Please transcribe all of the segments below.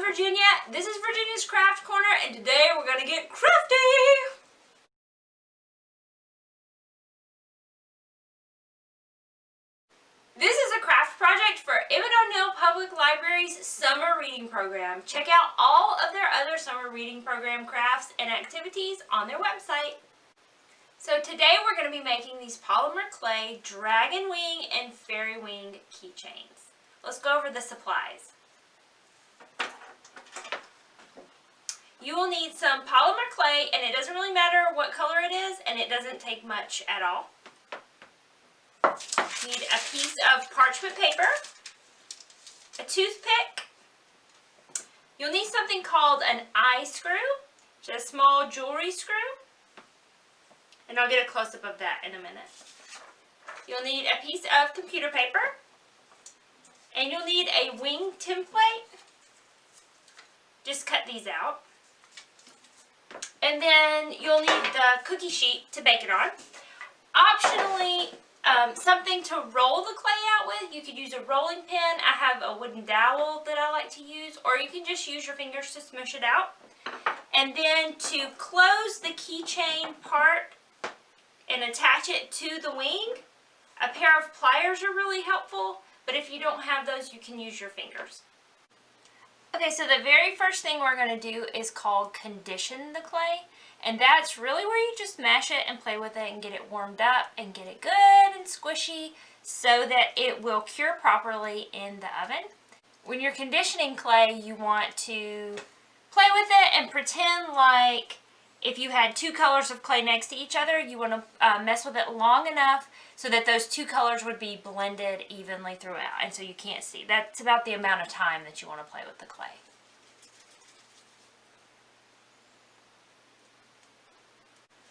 Virginia. This is Virginia's Craft Corner, and today we're going to get crafty! This is a craft project for Emmett O'Neal Public Library's summer reading program. Check out all of their other summer reading program crafts and activities on their website. So today we're going to be making these polymer clay dragon wing and fairy wing keychains. Let's go over the supplies. You will need some polymer clay, and it doesn't really matter what color it is, and it doesn't take much at all. You need a piece of parchment paper, a toothpick. You'll need something called an eye screw, which is a small jewelry screw. And I'll get a close-up of that in a minute. You'll need a piece of computer paper. And you'll need a wing template. Just cut these out. And then you'll need the cookie sheet to bake it on. Optionally, something to roll the clay out with. You could use a rolling pin. I have a wooden dowel that I like to use, or you can just use your fingers to smush it out. And then to close the keychain part and attach it to the wing, a pair of pliers are really helpful, but if you don't have those, you can use your fingers. Okay, so the very first thing we're going to do is called condition the clay. And that's really where you just mash it and play with it and get it warmed up and get it good and squishy so that it will cure properly in the oven. When you're conditioning clay, you want to play with it and pretend like if you had two colors of clay next to each other, you want to mess with it long enough so that those two colors would be blended evenly throughout, and so you can't see. That's about the amount of time that you want to play with the clay.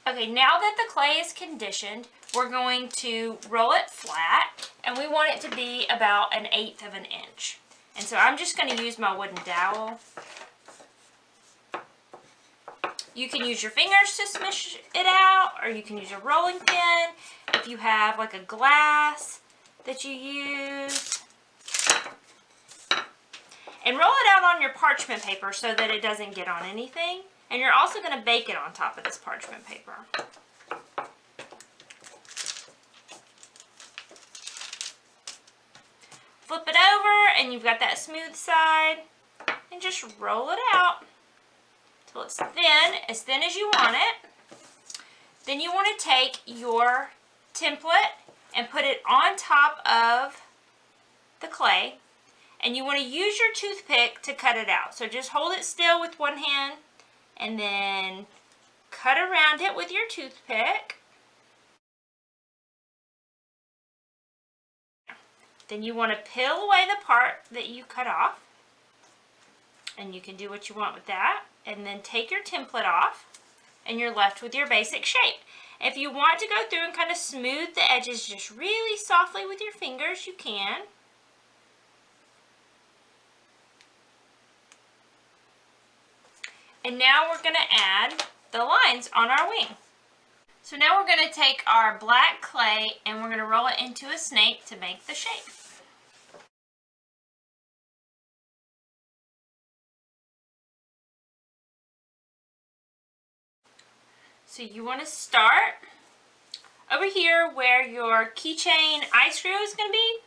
Okay, now that the clay is conditioned, we're going to roll it flat, and we want it to be about 1/8 of an inch. And so I'm just going to use my wooden dowel. You can use your fingers to smush it out, or you can use a rolling pin. If you have like a glass that you use. And roll it out on your parchment paper so that it doesn't get on anything. And you're also going to bake it on top of this parchment paper. Flip it over and you've got that smooth side. And just roll it out till it's thin as you want it. Then you want to take your template and put it on top of the clay. And you want to use your toothpick to cut it out. So just hold it still with one hand and then cut around it with your toothpick. Then you want to peel away the part that you cut off. And you can do what you want with that. And then take your template off and you're left with your basic shape. If you want to go through and kind of smooth the edges just really softly with your fingers, you can. And now we're going to add the lines on our wing. So now we're going to take our black clay and we're going to roll it into a snake to make the shape. So you want to start over here where your keychain eye screw is going to be,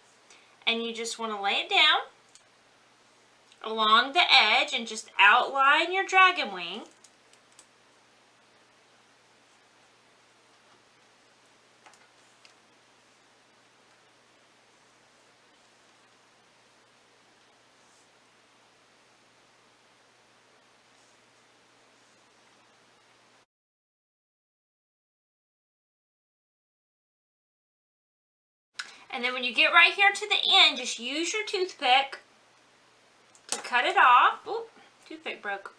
and you just want to lay it down along the edge and just outline your dragon wing. And then when you get right here to the end, just use your toothpick to cut it off. Oop, toothpick broke.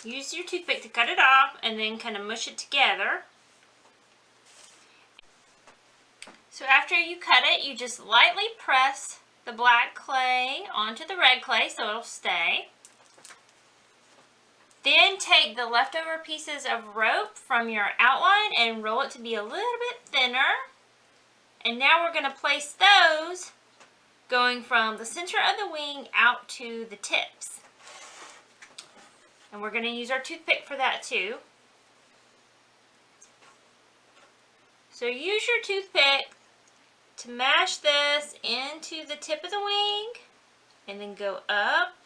Use your toothpick to cut it off and then kind of mush it together. So after you cut it, you just lightly press the black clay onto the red clay so it'll stay. Then take the leftover pieces of rope from your outline and roll it to be a little bit thinner. And now we're going to place those going from the center of the wing out to the tips. And we're going to use our toothpick for that too. So use your toothpick to mash this into the tip of the wing and then go up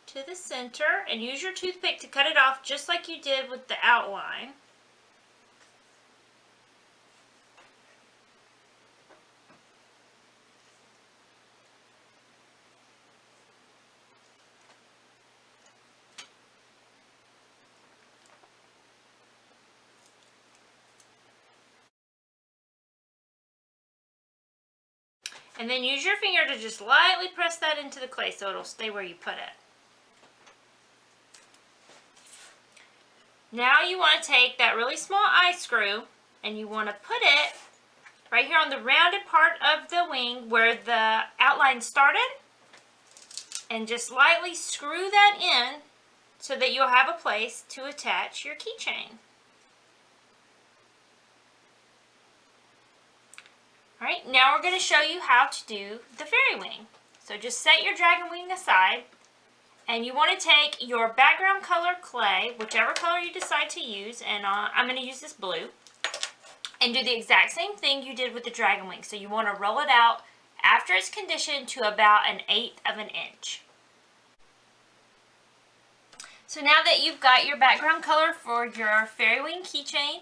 to the center and use your toothpick to cut it off just like you did with the outline. And then use your finger to just lightly press that into the clay so it'll stay where you put it. Now you want to take that really small eye screw and you want to put it right here on the rounded part of the wing where the outline started, and just lightly screw that in so that you'll have a place to attach your keychain. Alright, now we're going to show you how to do the fairy wing. So just set your dragon wing aside, and you want to take your background color clay, whichever color you decide to use, and I'm going to use this blue, and do the exact same thing you did with the dragon wing. So you want to roll it out after it's conditioned to about 1/8 of an inch. So now that you've got your background color for your fairy wing keychain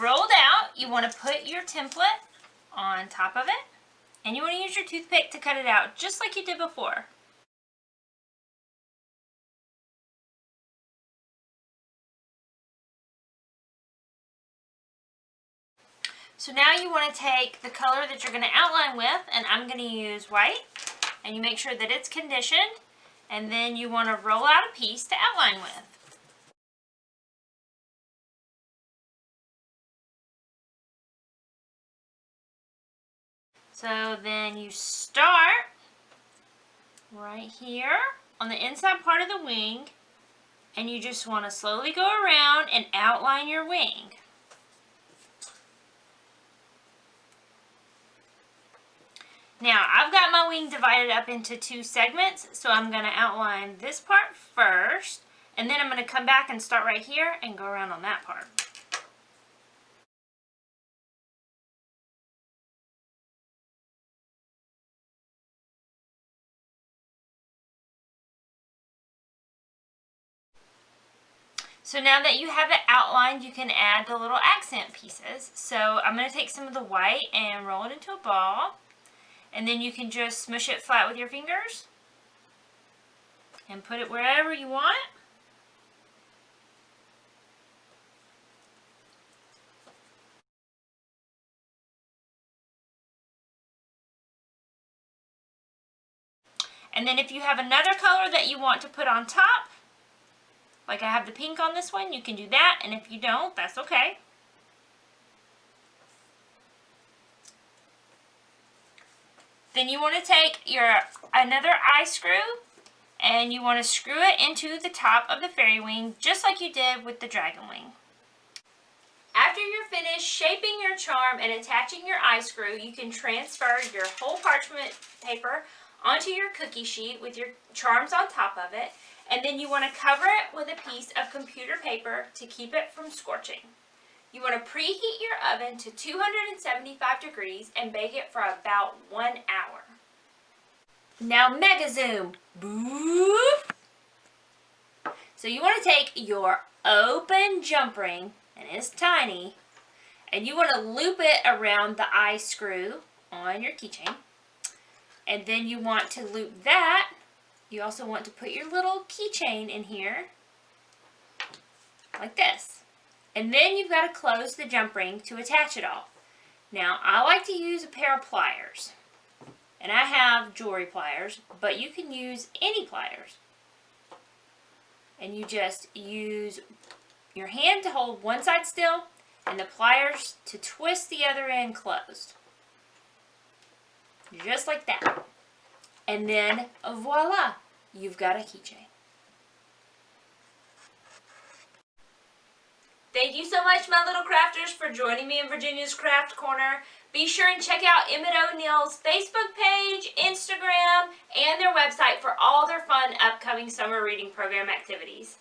rolled out, you want to put your template on top of it, and you want to use your toothpick to cut it out just like you did before. So now you want to take the color that you're going to outline with, and I'm going to use white, and you make sure that it's conditioned, and then you want to roll out a piece to outline with. So then you start right here on the inside part of the wing, and you just want to slowly go around and outline your wing. Now I've got my wing divided up into 2 segments, so I'm going to outline this part first, and then I'm going to come back and start right here and go around on that part. So now that you have it outlined, you can add the little accent pieces. So I'm going to take some of the white and roll it into a ball. And then you can just smush it flat with your fingers and put it wherever you want. And then if you have another color that you want to put on top, like I have the pink on this one, you can do that, and if you don't, that's okay. Then you want to take another eye screw, and you want to screw it into the top of the fairy wing, just like you did with the dragon wing. After you're finished shaping your charm and attaching your eye screw, you can transfer your whole parchment paper onto your cookie sheet with your charms on top of it, and then you want to cover it with a piece of computer paper to keep it from scorching. You want to preheat your oven to 275 degrees and bake it for about 1 hour. Now mega zoom. Boop. So you want to take your open jump ring, and it's tiny, and you want to loop it around the eye screw on your keychain. And then you want to loop that. You also want to put your little keychain in here, like this. And then you've got to close the jump ring to attach it all. Now, I like to use a pair of pliers. And I have jewelry pliers, but you can use any pliers. And you just use your hand to hold one side still, and the pliers to twist the other end closed. Just like that. And then, voila, you've got a keychain. Thank you so much, my little crafters, for joining me in Virginia's Craft Corner. Be sure and check out Emmett O'Neill's Facebook page, Instagram, and their website for all their fun upcoming summer reading program activities.